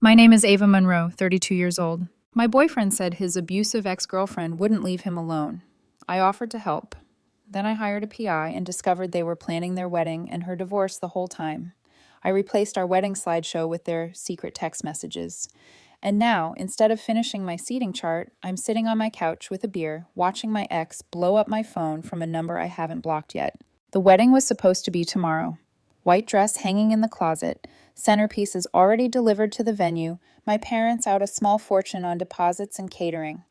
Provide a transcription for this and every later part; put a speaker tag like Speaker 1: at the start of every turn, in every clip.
Speaker 1: My name is Ava Monroe, 32 years old. My boyfriend said his abusive ex-girlfriend wouldn't leave him alone. I offered to help. Then I hired a PI and discovered they were planning their wedding and her divorce the whole time. I replaced our wedding slideshow with their secret text messages. And now, instead of finishing my seating chart, I'm sitting on my couch with a beer, watching my ex blow up my phone from a number I haven't blocked yet. The wedding was supposed to be tomorrow. White dress hanging in the closet, centerpieces already delivered to the venue, my parents out a small fortune on deposits and catering.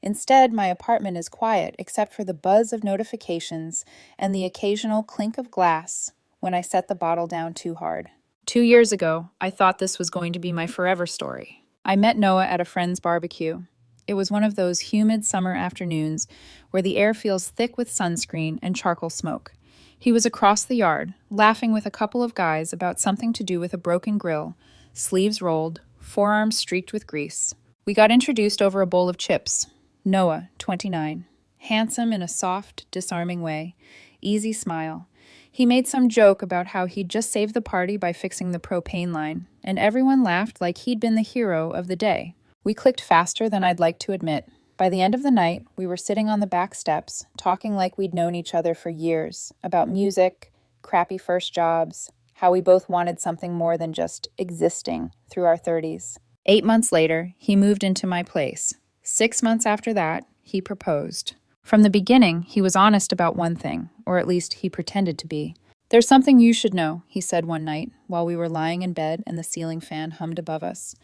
Speaker 1: Instead, my apartment is quiet except for the buzz of notifications and the occasional clink of glass when I set the bottle down too hard. 2 years ago, I thought this was going to be my forever story. I met Noah at a friend's barbecue. It was one of those humid summer afternoons where the air feels thick with sunscreen and charcoal smoke. He was across the yard, laughing with a couple of guys about something to do with a broken grill, sleeves rolled, forearms streaked with grease. We got introduced over a bowl of chips. Noah, 29. Handsome in a soft, disarming way. Easy smile. He made some joke about how he'd just saved the party by fixing the propane line, and everyone laughed like he'd been the hero of the day. We clicked faster than I'd like to admit. By the end of the night, we were sitting on the back steps, talking like we'd known each other for years, about music, crappy first jobs, how we both wanted something more than just existing through our 30s. 8 months later, he moved into my place. 6 months after that, he proposed. From the beginning, he was honest about one thing, or at least he pretended to be. "There's something you should know," he said one night, while we were lying in bed and the ceiling fan hummed above us,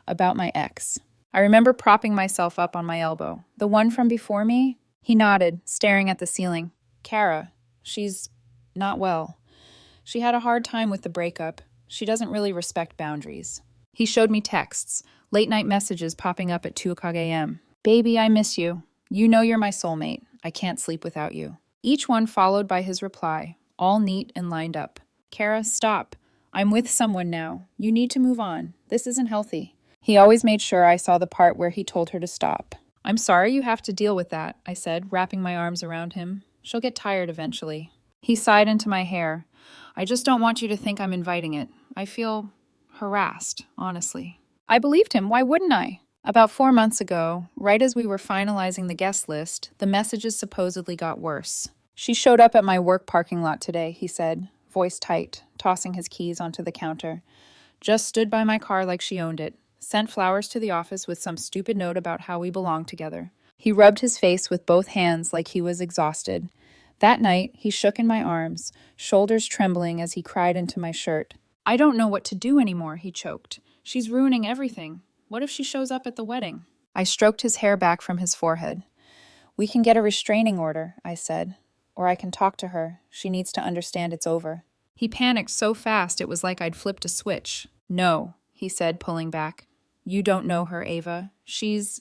Speaker 1: "about my ex." I remember propping myself up on my elbow. "The one from before me?" He nodded, staring at the ceiling. "Kara, she's not well. She had a hard time with the breakup. She doesn't really respect boundaries." He showed me texts, late-night messages popping up at 2 o'clock a.m. "Baby, I miss you. You know you're my soulmate. I can't sleep without you." Each one followed by his reply, all neat and lined up. "Kara, stop. I'm with someone now. You need to move on. This isn't healthy." He always made sure I saw the part where he told her to stop. "I'm sorry you have to deal with that," I said, wrapping my arms around him. "She'll get tired eventually." He sighed into my hair. "I just don't want you to think I'm inviting it. I feel harassed, honestly." I believed him. Why wouldn't I? About 4 months ago, right as we were finalizing the guest list, the messages supposedly got worse. "She showed up at my work parking lot today," he said, voice tight, tossing his keys onto the counter. "Just stood by my car like she owned it. Sent flowers to the office with some stupid note about how we belong together." He rubbed his face with both hands like he was exhausted. That night, he shook in my arms, shoulders trembling as he cried into my shirt. "I don't know what to do anymore," he choked. "She's ruining everything. What if she shows up at the wedding?" I stroked his hair back from his forehead. "We can get a restraining order," I said. "Or I can talk to her. She needs to understand it's over." He panicked so fast it was like I'd flipped a switch. "No," he said, pulling back. "You don't know her, Ava. She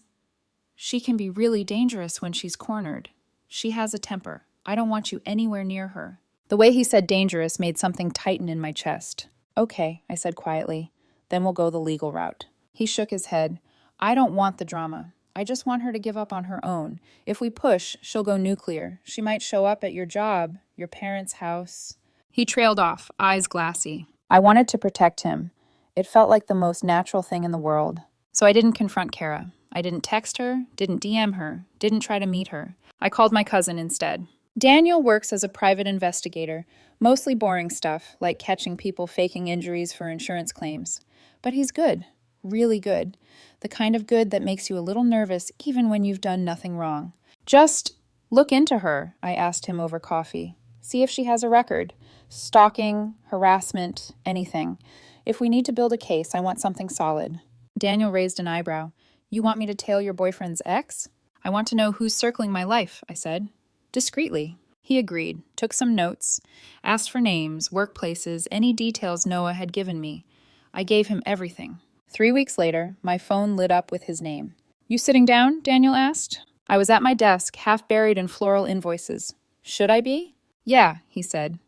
Speaker 1: can be really dangerous when she's cornered. She has a temper. I don't want you anywhere near her." The way he said dangerous made something tighten in my chest. "Okay," I said quietly. "Then we'll go the legal route." He shook his head. "I don't want the drama. I just want her to give up on her own. If we push, she'll go nuclear. She might show up at your job, your parents' house." He trailed off, eyes glassy. I wanted to protect him. It felt like the most natural thing in the world. So I didn't confront Kara. I didn't text her, didn't DM her, didn't try to meet her. I called my cousin instead. Daniel works as a private investigator, mostly boring stuff, like catching people faking injuries for insurance claims. But he's good, really good. The kind of good that makes you a little nervous even when you've done nothing wrong. "Just look into her," I asked him over coffee. "See if she has a record. Stalking, harassment, anything. If we need to build a case, I want something solid." Daniel raised an eyebrow. "You want me to tail your boyfriend's ex?" "I want to know who's circling my life," I said. Discreetly. He agreed, took some notes, asked for names, workplaces, any details Noah had given me. I gave him everything. 3 weeks later, my phone lit up with his name. "You sitting down?" Daniel asked. I was at my desk, half buried in floral invoices. "Should I be?" "Yeah," he said.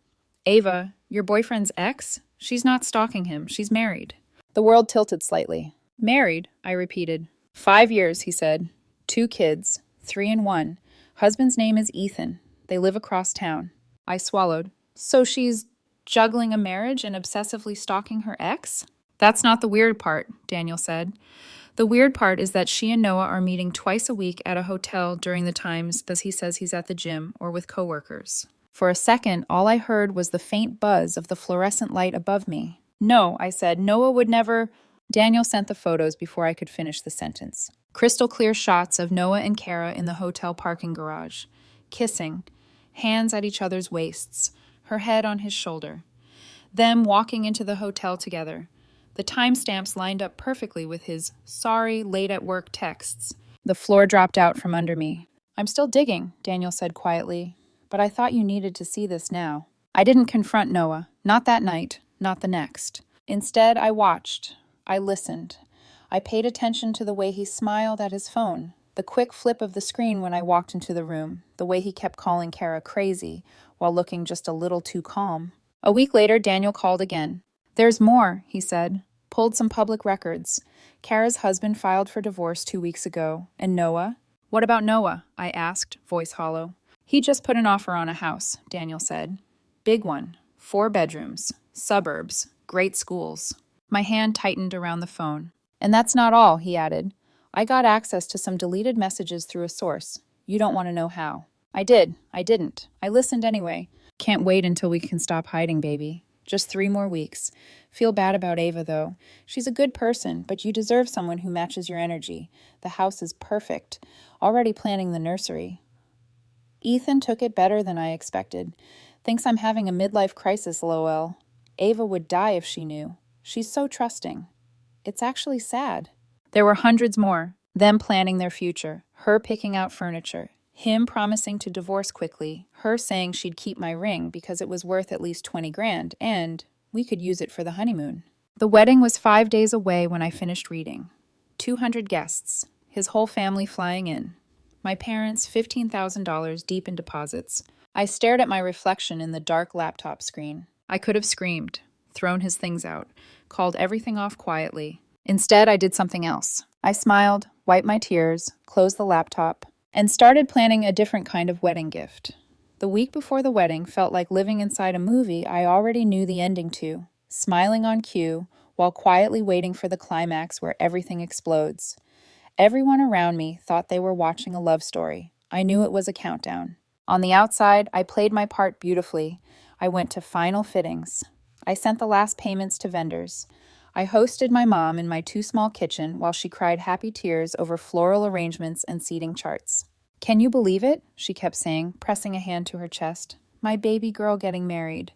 Speaker 1: "Ava, your boyfriend's ex? She's not stalking him. She's married." The world tilted slightly. "Married?" I repeated. 5 years, he said. 2 kids, 3 and 1. Husband's name is Ethan. They live across town. I swallowed. "So she's juggling a marriage and obsessively stalking her ex?" That's not the weird part, Daniel said. The weird part is that she and Noah are meeting twice a week at a hotel during the times that he says he's at the gym or with coworkers. For a second, all I heard was the faint buzz of the fluorescent light above me. No, I said, Noah would never. Daniel sent the photos before I could finish the sentence. Crystal clear shots of Noah and Kara in the hotel parking garage, kissing, hands at each other's waists, her head on his shoulder. Them walking into the hotel together. The timestamps lined up perfectly with his sorry, late at work texts. The floor dropped out from under me. I'm still digging, Daniel said quietly, but I thought you needed to see this now. I didn't confront Noah, not that night, not the next. Instead, I watched. I listened. I paid attention to the way he smiled at his phone, the quick flip of the screen when I walked into the room, the way he kept calling Kara crazy while looking just a little too calm. A week later, Daniel called again. There's more, he said. Pulled some public records. Kara's husband filed for divorce 2 weeks ago. And Noah? What about Noah? I asked, voice hollow. He just put an offer on a house, Daniel said. Big one. 4 bedrooms. Suburbs. Great schools. My hand tightened around the phone. And that's not all, he added. I got access to some deleted messages through a source. You don't want to know how. I didn't. I listened anyway. Can't wait until we can stop hiding, baby. Just 3 more weeks. Feel bad about Ava, though. She's a good person, but you deserve someone who matches your energy. The house is perfect. Already planning the nursery. Ethan took it better than I expected. Thinks I'm having a midlife crisis, lol. Ava would die if she knew. She's so trusting. It's actually sad. There were hundreds more. Them planning their future. Her picking out furniture. Him promising to divorce quickly. Her saying she'd keep my ring because it was worth at least 20 grand, and we could use it for the honeymoon. The wedding was 5 days away when I finished reading. 200 guests. His whole family flying in. My parents, $15,000 deep in deposits. I stared at my reflection in the dark laptop screen. I could have screamed, thrown his things out, called everything off quietly. Instead, I did something else. I smiled, wiped my tears, closed the laptop, and started planning a different kind of wedding gift. The week before the wedding felt like living inside a movie I already knew the ending to, smiling on cue while quietly waiting for the climax where everything explodes. Everyone around me thought they were watching a love story. I knew it was a countdown. On the outside, I played my part beautifully. I went to final fittings. I sent the last payments to vendors. I hosted my mom in my too small kitchen while she cried happy tears over floral arrangements and seating charts. Can you believe it? She kept saying, pressing a hand to her chest. My baby girl getting married.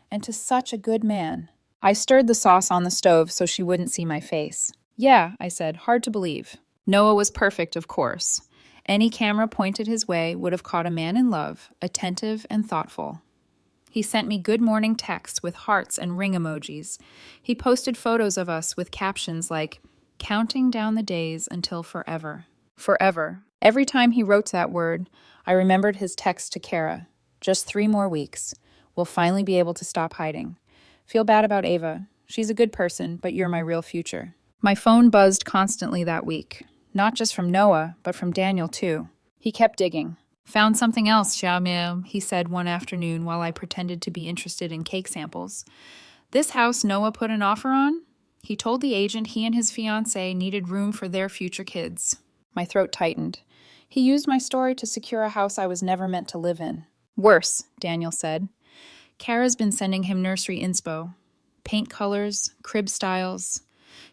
Speaker 1: And to such a good man. I stirred the sauce on the stove so she wouldn't see my face. Yeah, I said, hard to believe. Noah was perfect, of course. Any camera pointed his way would have caught a man in love, attentive and thoughtful. He sent me good morning texts with hearts and ring emojis. He posted photos of us with captions like, counting down the days until forever. Forever. Every time he wrote that word, I remembered his text to Kara. Just 3 more weeks. We'll finally be able to stop hiding. Feel bad about Ava. She's a good person, but you're my real future. My phone buzzed constantly that week. Not just from Noah, but from Daniel too. He kept digging. Found something else, Xiaomia, he said one afternoon while I pretended to be interested in cake samples. This house Noah put an offer on? He told the agent he and his fiancée needed room for their future kids. My throat tightened. He used my story to secure a house I was never meant to live in. Worse, Daniel said. Kara's been sending him nursery inspo. Paint colors, crib styles.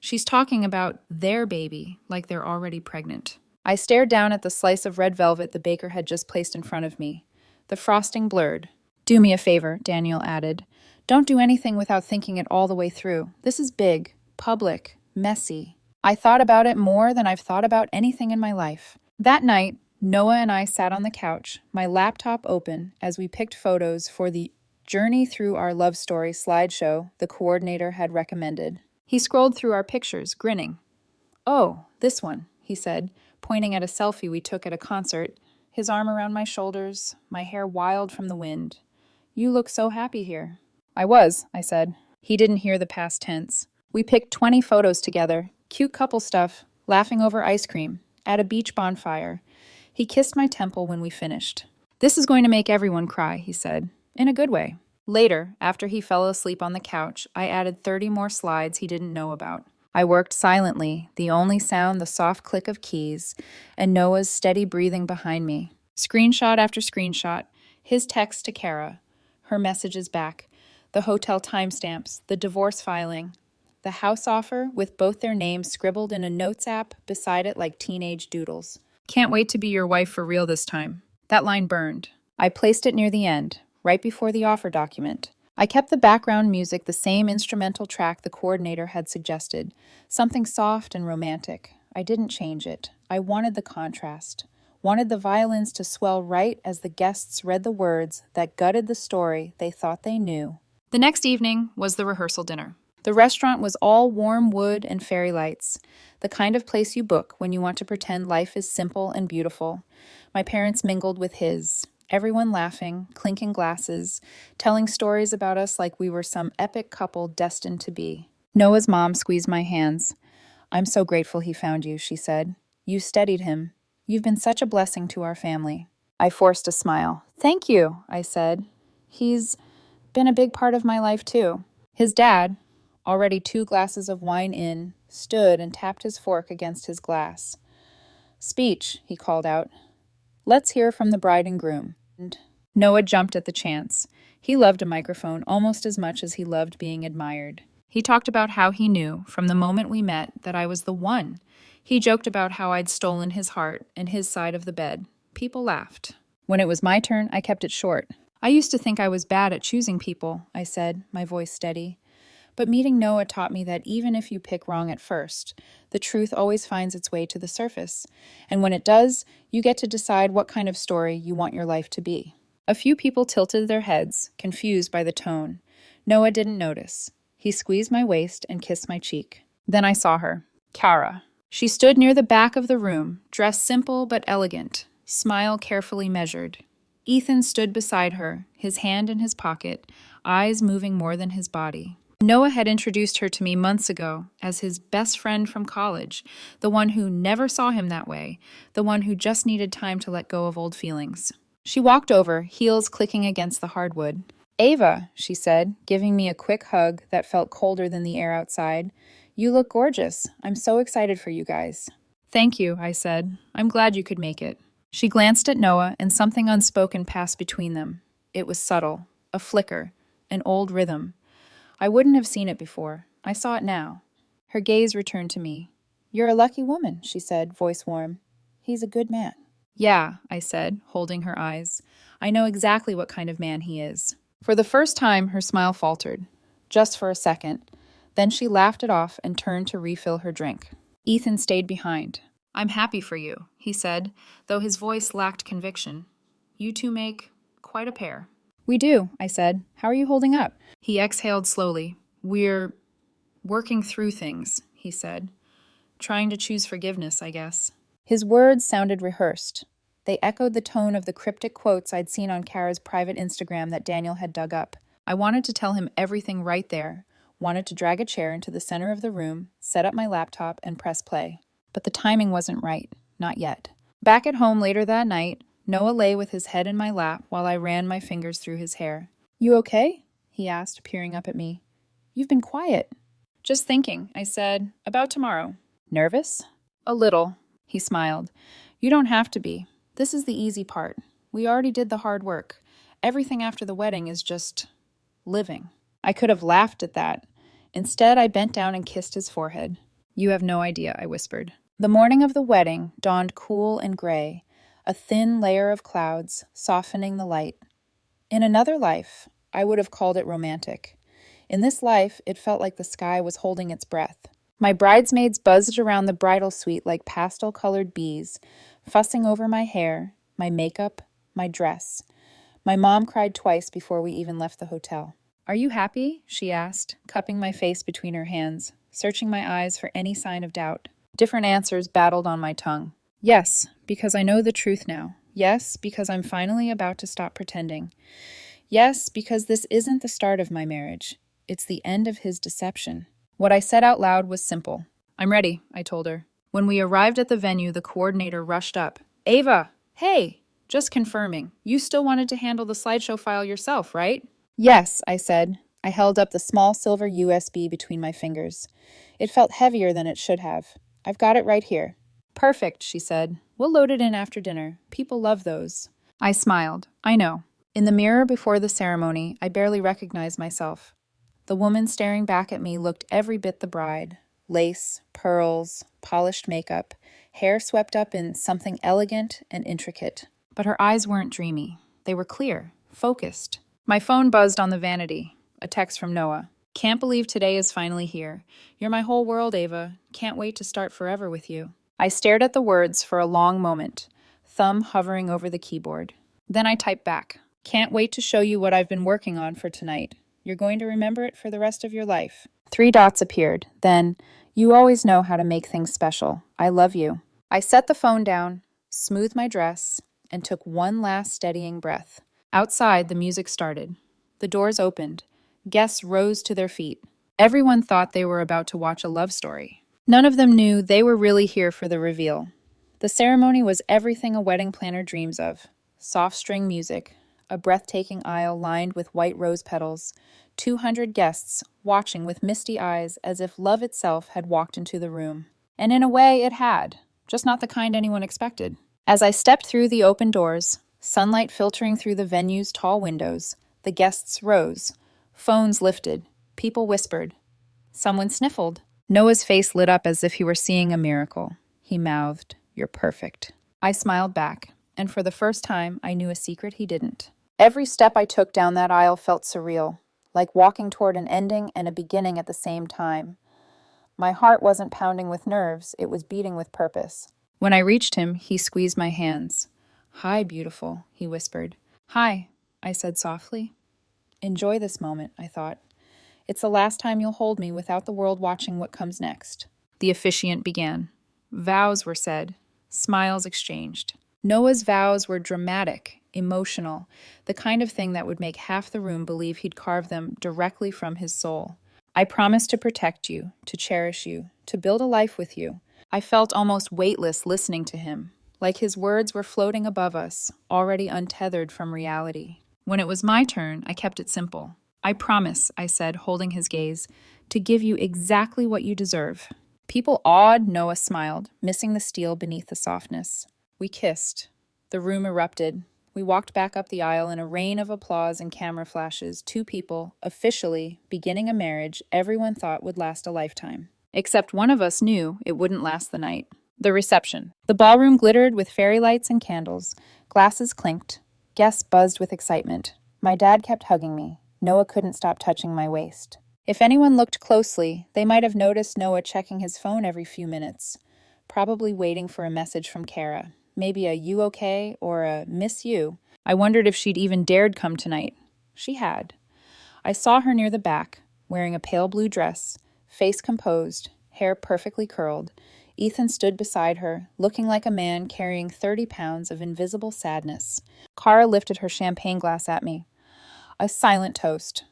Speaker 1: She's talking about their baby like they're already pregnant. I stared down at the slice of red velvet the baker had just placed in front of me. The frosting blurred. Do me a favor, Daniel added. Don't do anything without thinking it all the way through. This is big, public, messy. I thought about it more than I've thought about anything in my life. That night, Noah and I sat on the couch, my laptop open, as we picked photos for the Journey Through Our Love Story slideshow the coordinator had recommended. He scrolled through our pictures, grinning. Oh, this one, he said, pointing at a selfie we took at a concert, his arm around my shoulders, my hair wild from the wind. You look so happy here. I was, I said. He didn't hear the past tense. We picked 20 photos together, cute couple stuff, laughing over ice cream, at a beach bonfire. He kissed my temple when we finished. This is going to make everyone cry, he said, in a good way. Later, after he fell asleep on the couch, I added 30 more slides he didn't know about. I worked silently, the only sound the soft click of keys, and Noah's steady breathing behind me. Screenshot after screenshot, his text to Kara, her messages back, the hotel timestamps, the divorce filing, the house offer with both their names scribbled in a notes app beside it like teenage doodles. Can't wait to be your wife for real this time. That line burned. I placed it near the end, right before the offer document. I kept the background music the same instrumental track the coordinator had suggested, something soft and romantic. I didn't change it. I wanted the contrast, wanted the violins to swell right as the guests read the words that gutted the story they thought they knew. The next evening was the rehearsal dinner. The restaurant was all warm wood and fairy lights, the kind of place you book when you want to pretend life is simple and beautiful. My parents mingled with his. Everyone laughing, clinking glasses, telling stories about us like we were some epic couple destined to be. Noah's mom squeezed my hands. "I'm so grateful he found you," she said. "You steadied him. You've been such a blessing to our family." I forced a smile. "Thank you," I said. "He's been a big part of my life, too." His dad, already 2 glasses of wine in, stood and tapped his fork against his glass. "Speech," he called out. "Let's hear from the bride and groom." And Noah jumped at the chance. He loved a microphone almost as much as he loved being admired. He talked about how he knew, from the moment we met, that I was the one. He joked about how I'd stolen his heart and his side of the bed. People laughed. When it was my turn, I kept it short. "I used to think I was bad at choosing people," I said, my voice steady. "But meeting Noah taught me that even if you pick wrong at first, the truth always finds its way to the surface. And when it does, you get to decide what kind of story you want your life to be." A few people tilted their heads, confused by the tone. Noah didn't notice. He squeezed my waist and kissed my cheek. Then I saw her. Kara. She stood near the back of the room, dressed simple but elegant, smile carefully measured. Ethan stood beside her, his hand in his pocket, eyes moving more than his body. Noah had introduced her to me months ago as his best friend from college, the one who never saw him that way, the one who just needed time to let go of old feelings. She walked over, heels clicking against the hardwood. "Ava," she said, giving me a quick hug that felt colder than the air outside. "You look gorgeous. I'm so excited for you guys." "Thank you," I said. "I'm glad you could make it." She glanced at Noah, and something unspoken passed between them. It was subtle, a flicker, an old rhythm. I wouldn't have seen it before. I saw it now. Her gaze returned to me. "You're a lucky woman," she said, voice warm. "He's a good man." "Yeah," I said, holding her eyes. "I know exactly what kind of man he is." For the first time, her smile faltered. Just for a second. Then she laughed it off and turned to refill her drink. Ethan stayed behind. "I'm happy for you," he said, though his voice lacked conviction. "You two make quite a pair." "We do," I said. "How are you holding up?" He exhaled slowly. "We're working through things," he said. "Trying to choose forgiveness, I guess." His words sounded rehearsed. They echoed the tone of the cryptic quotes I'd seen on Kara's private Instagram that Daniel had dug up. I wanted to tell him everything right there, wanted to drag a chair into the center of the room, set up my laptop, and press play. But the timing wasn't right. Not yet. Back at home later that night, Noah lay with his head in my lap while I ran my fingers through his hair. "You okay?" he asked, peering up at me. "You've been quiet." "Just thinking," I said, "about tomorrow." "Nervous?" "A little," he smiled. "You don't have to be. This is the easy part. We already did the hard work. Everything after the wedding is just living." I could have laughed at that. Instead, I bent down and kissed his forehead. "You have no idea," I whispered. The morning of the wedding dawned cool and gray, a thin layer of clouds softening the light. In another life, I would have called it romantic. In this life, it felt like the sky was holding its breath. My bridesmaids buzzed around the bridal suite like pastel-colored bees, fussing over my hair, my makeup, my dress. My mom cried twice before we even left the hotel. "Are you happy?" she asked, cupping my face between her hands, searching my eyes for any sign of doubt. Different answers battled on my tongue. Yes, because I know the truth now. Yes, because I'm finally about to stop pretending. Yes, because this isn't the start of my marriage. It's the end of his deception. What I said out loud was simple. "I'm ready," I told her. When we arrived at the venue, the coordinator rushed up. "Ava! Hey! Just confirming. You still wanted to handle the slideshow file yourself, right?" Yes, I said. I held up the small silver USB between my fingers. It felt heavier than it should have. I've got it right here. Perfect, she said. We'll load it in after dinner. People love those. I smiled. I know. In the mirror before the ceremony, I barely recognized myself. The woman staring back at me looked every bit the bride. Lace, pearls, polished makeup, hair swept up in something elegant and intricate. But her eyes weren't dreamy. They were clear, focused. My phone buzzed on the vanity. A text from Noah. Can't believe today is finally here. You're my whole world, Ava. Can't wait to start forever with you. I stared at the words for a long moment, thumb hovering over the keyboard. Then I typed back. Can't wait to show you what I've been working on for tonight. You're going to remember it for the rest of your life. 3 dots appeared. Then, you always know how to make things special. I love you. I set the phone down, smoothed my dress, and took one last steadying breath. Outside, the music started. The doors opened. Guests rose to their feet. Everyone thought they were about to watch a love story. None of them knew they were really here for the reveal. The ceremony was everything a wedding planner dreams of. Soft string music, a breathtaking aisle lined with white rose petals, 200 guests watching with misty eyes as if love itself had walked into the room. And in a way, it had, just not the kind anyone expected. As I stepped through the open doors, sunlight filtering through the venue's tall windows, the guests rose. Phones lifted. People whispered. Someone sniffled. Noah's face lit up as if he were seeing a miracle. He mouthed, "You're perfect." I smiled back, and for the first time, I knew a secret he didn't. Every step I took down that aisle felt surreal, like walking toward an ending and a beginning at the same time. My heart wasn't pounding with nerves, it was beating with purpose. When I reached him, he squeezed my hands. "Hi, beautiful," he whispered. "Hi," I said softly. Enjoy this moment, I thought. It's the last time you'll hold me without the world watching what comes next. The officiant began. Vows were said. Smiles exchanged. Noah's vows were dramatic, emotional, the kind of thing that would make half the room believe he'd carved them directly from his soul. I promise to protect you, to cherish you, to build a life with you. I felt almost weightless listening to him, like his words were floating above us, already untethered from reality. When it was my turn, I kept it simple. I promise, I said, holding his gaze, to give you exactly what you deserve. People awed, Noah smiled, missing the steel beneath the softness. We kissed. The room erupted. We walked back up the aisle in a rain of applause and camera flashes, 2 people, officially, beginning a marriage everyone thought would last a lifetime. Except one of us knew it wouldn't last the night. The reception. The ballroom glittered with fairy lights and candles. Glasses clinked. Guests buzzed with excitement. My dad kept hugging me. Noah couldn't stop touching my waist. If anyone looked closely, they might have noticed Noah checking his phone every few minutes, probably waiting for a message from Kara. Maybe a "you okay" or a "miss you." I wondered if she'd even dared come tonight. She had. I saw her near the back, wearing a pale blue dress, face composed, hair perfectly curled. Ethan stood beside her, looking like a man carrying 30 pounds of invisible sadness. Kara lifted her champagne glass at me. A silent toast.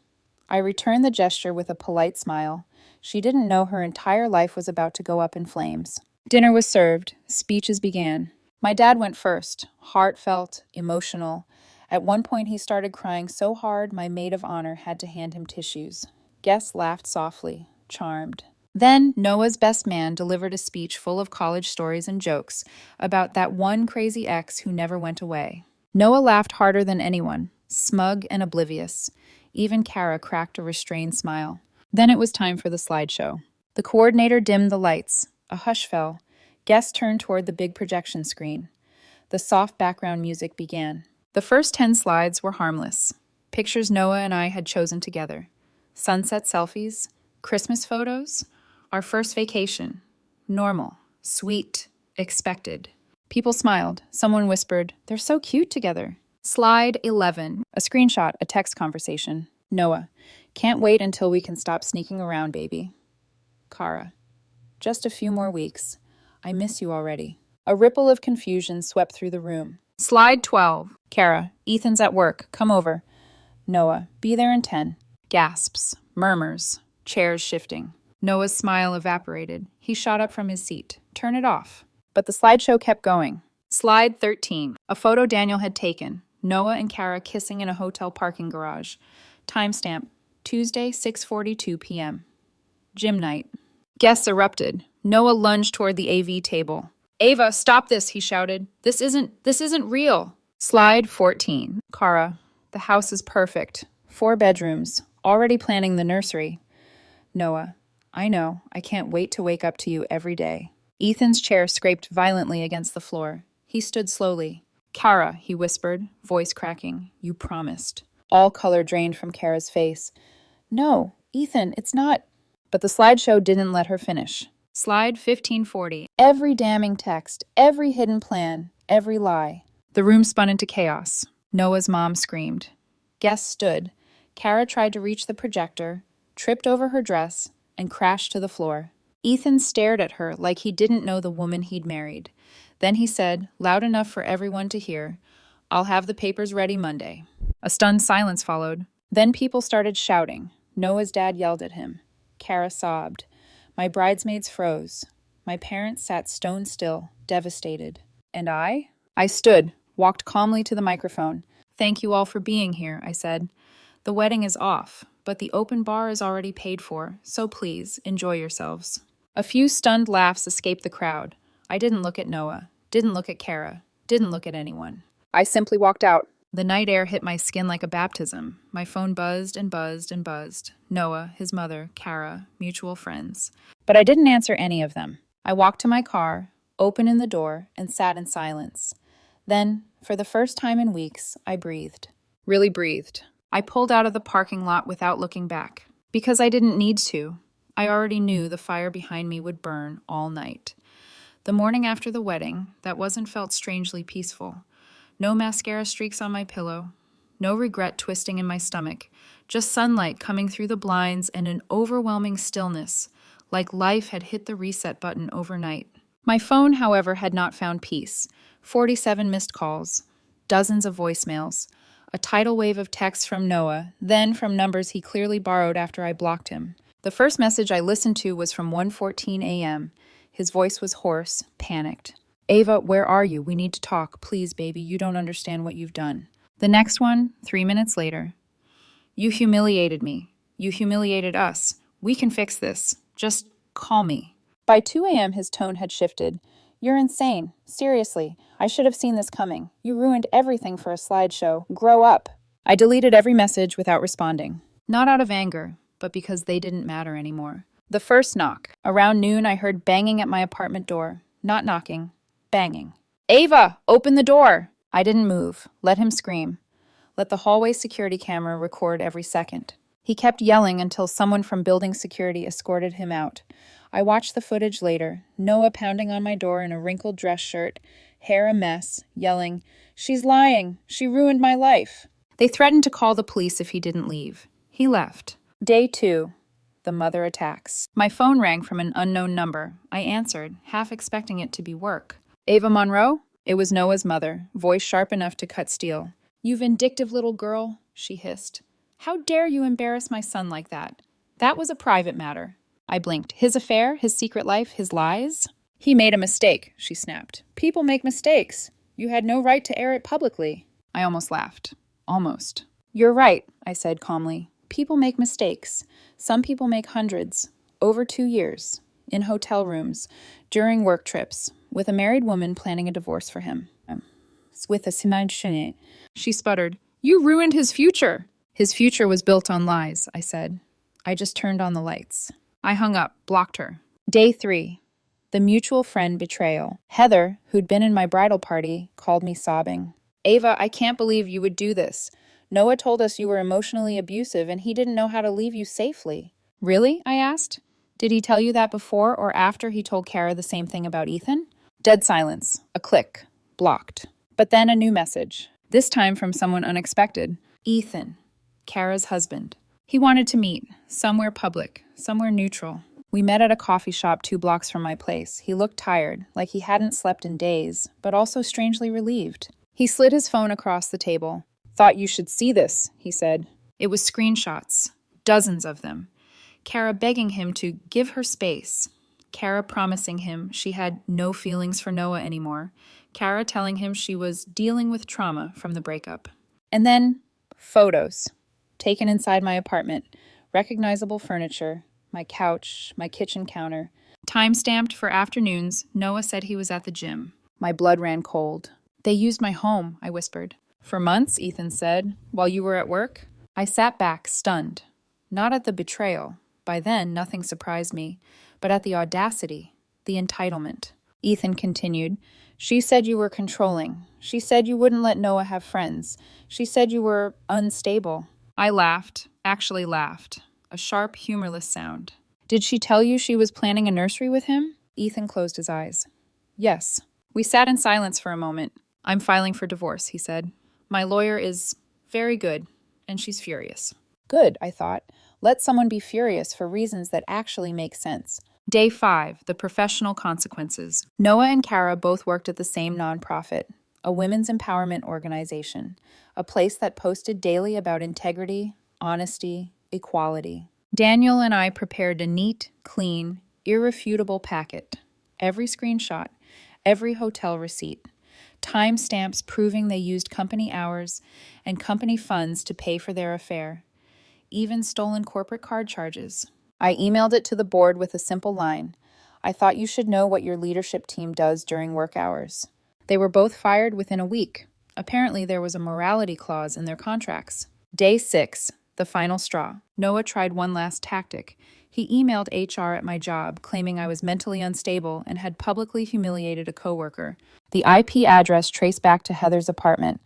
Speaker 1: I returned the gesture with a polite smile. She didn't know her entire life was about to go up in flames. Dinner was served. Speeches began. My dad went first, heartfelt, emotional. At one point he started crying so hard my maid of honor had to hand him tissues. Guests laughed softly, charmed. Then Noah's best man delivered a speech full of college stories and jokes about that one crazy ex who never went away. Noah laughed harder than anyone, smug and oblivious. Even Kara cracked a restrained smile. Then it was time for the slideshow. The coordinator dimmed the lights. A hush fell. Guests turned toward the big projection screen. The soft background music began. The first 10 slides were harmless. Pictures Noah and I had chosen together. Sunset selfies, Christmas photos, our first vacation. Normal, sweet, expected. People smiled. Someone whispered, "They're so cute together." Slide 11. A screenshot, a text conversation. Noah, "Can't wait until we can stop sneaking around, baby." Kara, "Just a few more weeks. I miss you already." A ripple of confusion swept through the room. Slide 12. Kara, "Ethan's at work. Come over." Noah, "Be there in 10. Gasps, murmurs, chairs shifting. Noah's smile evaporated. He shot up from his seat. "Turn it off." But the slideshow kept going. Slide 13. A photo Daniel had taken. Noah and Kara kissing in a hotel parking garage. Timestamp, Tuesday, 6:42 p.m. Gym night. Guests erupted. Noah lunged toward the AV table. "Ava, stop this," he shouted. This isn't real." Slide 14. Kara, the house is perfect. 4 bedrooms. Already planning the nursery. Noah, I know. I can't wait to wake up to you every day. Ethan's chair scraped violently against the floor. He stood slowly. "Kara," he whispered, voice cracking. "You promised." All color drained from Kara's face. "No, Ethan, it's not." But the slideshow didn't let her finish. Slide 1540. Every damning text, every hidden plan, every lie. The room spun into chaos. Noah's mom screamed. Guests stood. Kara tried to reach the projector, tripped over her dress, and crashed to the floor. Ethan stared at her like he didn't know the woman he'd married. Then he said, loud enough for everyone to hear, "I'll have the papers ready Monday." A stunned silence followed. Then people started shouting. Noah's dad yelled at him. Kara sobbed. My bridesmaids froze. My parents sat stone still, devastated. And I? I stood, walked calmly to the microphone. "Thank you all for being here," I said. "The wedding is off, but the open bar is already paid for, so please, enjoy yourselves." A few stunned laughs escaped the crowd. I didn't look at Noah, didn't look at Kara, didn't look at anyone. I simply walked out. The night air hit my skin like a baptism. My phone buzzed and buzzed and buzzed. Noah, his mother, Kara, mutual friends. But I didn't answer any of them. I walked to my car, opened the door, and sat in silence. Then, for the first time in weeks, I breathed. Really breathed. I pulled out of the parking lot without looking back. Because I didn't need to. I already knew the fire behind me would burn all night. The morning after the wedding, that wasn't felt strangely peaceful. No mascara streaks on my pillow. No regret twisting in my stomach. Just sunlight coming through the blinds and an overwhelming stillness, like life had hit the reset button overnight. My phone, however, had not found peace. 47 missed calls. Dozens of voicemails. A tidal wave of texts from Noah, then from numbers he clearly borrowed after I blocked him. The first message I listened to was from 1:14 a.m. His voice was hoarse, panicked. "Ava, where are you? We need to talk. Please, baby, you don't understand what you've done." The next one, 3 minutes later. "You humiliated me. You humiliated us. We can fix this. Just call me." By 2 a.m. his tone had shifted. "You're insane. Seriously. I should have seen this coming. You ruined everything for a slideshow. Grow up." I deleted every message without responding. Not out of anger, but because they didn't matter anymore. The first knock. Around noon, I heard banging at my apartment door. Not knocking. Banging. "Ava, open the door!" I didn't move. Let him scream. Let the hallway security camera record every second. He kept yelling until someone from building security escorted him out. I watched the footage later, Noah pounding on my door in a wrinkled dress shirt, hair a mess, yelling, "She's lying! She ruined my life!" They threatened to call the police if he didn't leave. He left. Day 2. The mother attacks. My phone rang from an unknown number. I answered, half expecting it to be work. "Ava Monroe?" It was Noah's mother, voice sharp enough to cut steel. "You vindictive little girl," she hissed. "How dare you embarrass my son like that? That was a private matter." I blinked. His affair? His secret life? His lies? "He made a mistake," she snapped. "People make mistakes. You had no right to air it publicly." I almost laughed. Almost. "You're right," I said calmly. "People make mistakes. Some people make hundreds. Over 2 years. In hotel rooms. During work trips. With a married woman planning a divorce for him. With a Simone. She sputtered. "You ruined his future." "His future was built on lies," I said. I just turned on the lights. I hung up, blocked her. Day 3. The mutual friend betrayal. Heather, who'd been in my bridal party, called me sobbing. "Ava, I can't believe you would do this. Noah told us you were emotionally abusive and he didn't know how to leave you safely." "Really?" I asked. "Did he tell you that before or after he told Kara the same thing about Ethan?" Dead silence. A click. Blocked. But then a new message. This time from someone unexpected. Ethan. Kara's husband. He wanted to meet. Somewhere public. Somewhere neutral. We met at a coffee shop 2 blocks from my place. He looked tired, like he hadn't slept in days, but also strangely relieved. He slid his phone across the table. "Thought you should see this," he said. It was screenshots. Dozens of them. Kara begging him to give her space. Kara promising him she had no feelings for Noah anymore. Kara telling him she was dealing with trauma from the breakup. And then, photos. taken inside my apartment. Recognizable furniture, my couch, my kitchen counter. Time-stamped for afternoons, Noah said he was at the gym. My blood ran cold. They used my home, I whispered. For months, Ethan said, while you were at work? I sat back, stunned. Not at the betrayal. By then, nothing surprised me. But at the audacity, the entitlement. Ethan continued, she said you were controlling. She said you wouldn't let Noah have friends. She said you were unstable. I laughed, actually laughed. A sharp, humorless sound. Did she tell you she was planning a nursery with him? Ethan closed his eyes. Yes. We sat in silence for a moment. I'm filing for divorce, he said. My lawyer is very good, and she's furious. Good, I thought. Let someone be furious for reasons that actually make sense. Day 5, the professional consequences. Noah and Kara both worked at the same nonprofit, a women's empowerment organization, a place that posted daily about integrity, honesty, equality. Daniel and I prepared a neat, clean, irrefutable packet. Every screenshot, every hotel receipt, timestamps proving they used company hours and company funds to pay for their affair, even stolen corporate card charges. I emailed it to the board with a simple line. I thought you should know what your leadership team does during work hours. They were both fired within a week. Apparently, there was a morality clause in their contracts. Day 6, the final straw. Noah tried one last tactic. He emailed HR at my job, claiming I was mentally unstable and had publicly humiliated a coworker. The IP address traced back to Heather's apartment,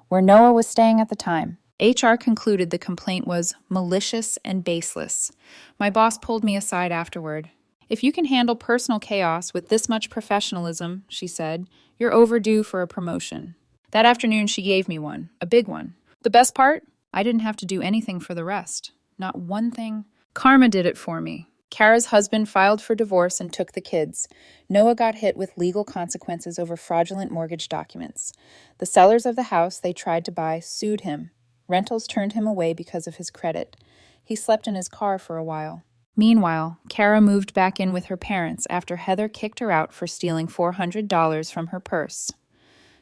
Speaker 1: where Noah was staying at the time. HR concluded the complaint was malicious and baseless. My boss pulled me aside afterward. If you can handle personal chaos with this much professionalism, she said, you're overdue for a promotion. That afternoon, she gave me one, a big one. The best part? I didn't have to do anything for the rest. Not one thing. Karma did it for me. Kara's husband filed for divorce and took the kids. Noah got hit with legal consequences over fraudulent mortgage documents. The sellers of the house they tried to buy sued him. Rentals turned him away because of his credit. He slept in his car for a while. Meanwhile, Kara moved back in with her parents after Heather kicked her out for stealing $400 from her purse.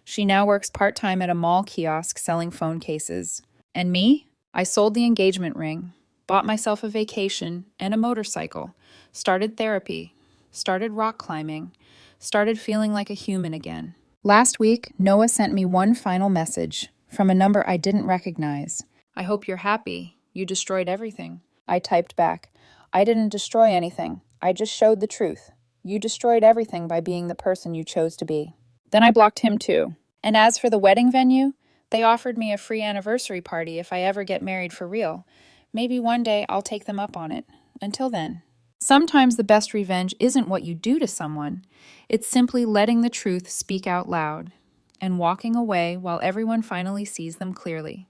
Speaker 1: She now works part-time at a mall kiosk selling phone cases. And me? I sold the engagement ring, bought myself a vacation and a motorcycle, started therapy, started rock climbing, started feeling like a human again. Last week, Noah sent me one final message from a number I didn't recognize. I hope you're happy. You destroyed everything. I typed back, I didn't destroy anything. I just showed the truth. You destroyed everything by being the person you chose to be. Then I blocked him too. And as for the wedding venue, they offered me a free anniversary party if I ever get married for real. Maybe one day I'll take them up on it. Until then. Sometimes the best revenge isn't what you do to someone. It's simply letting the truth speak out loud and walking away while everyone finally sees them clearly.